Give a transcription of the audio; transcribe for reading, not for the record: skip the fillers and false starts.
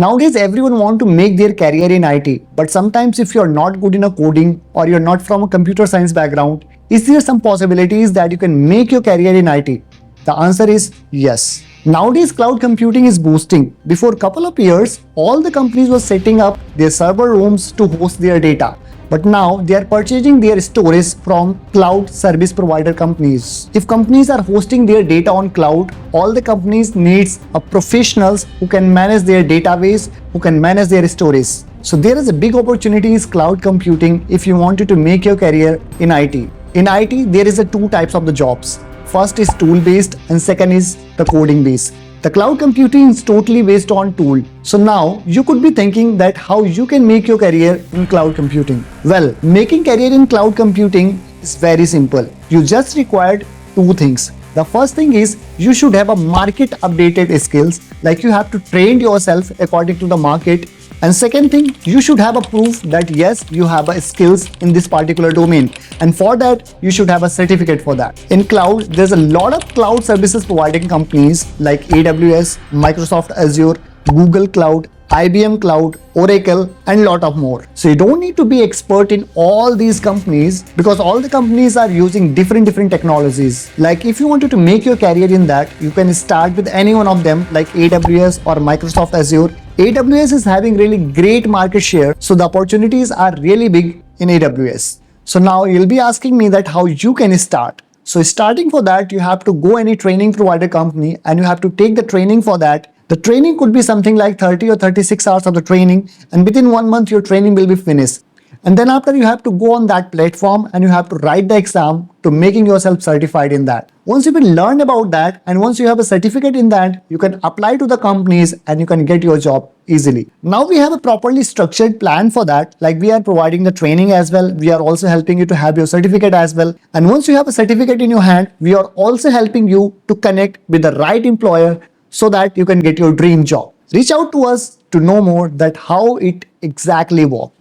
Nowadays, everyone wants to make their career in IT, but sometimes if you're not good in a coding or you're not from a computer science background, is there some possibilities that you can make your career in IT? The answer is yes. Nowadays, cloud computing is boosting. Before a couple of years, all the companies were setting up their server rooms to host their data. But now they are purchasing their storage from cloud service provider companies. If companies are hosting their data on cloud, all the companies needs a professionals who can manage their database, who can manage their storage. So there is a big opportunity in cloud computing if you wanted to make your career in IT. In IT, there is a two types of the jobs. First is tool based and second is the coding based. The cloud computing is totally based on tool. So now you could be thinking that how you can make your career in cloud computing. Well, making career in cloud computing is very simple. You just required two things. The first thing is you should have a market updated skills, like you have to train yourself according to the market. And second thing, you should have a proof that yes, you have a skills in this particular domain. And for that, you should have a certificate for that. In cloud, there's a lot of cloud services providing companies like AWS, Microsoft Azure, Google Cloud, IBM Cloud, Oracle, and lot of more. So you don't need to be expert in all these companies because all the companies are using different technologies. Like if you wanted to make your career in that, you can start with any one of them like AWS or Microsoft Azure. AWS is having really great market share, so the opportunities are really big in AWS. So now you'll be asking me that how you can start. So starting for that, you have to go any training provider company and you have to take the training for that. The training could be something like 30 or 36 hours of the training, and within 1 month your training will be finished. And then after you have to go on that platform and you have to write the exam to making yourself certified in that. Once you've been learned about that and once you have a certificate in that, you can apply to the companies and you can get your job easily. Now we have a properly structured plan for that. Like we are providing the training as well. We are also helping you to have your certificate as well. And once you have a certificate in your hand, we are also helping you to connect with the right employer so that you can get your dream job. Reach out to us to know more that how it exactly works.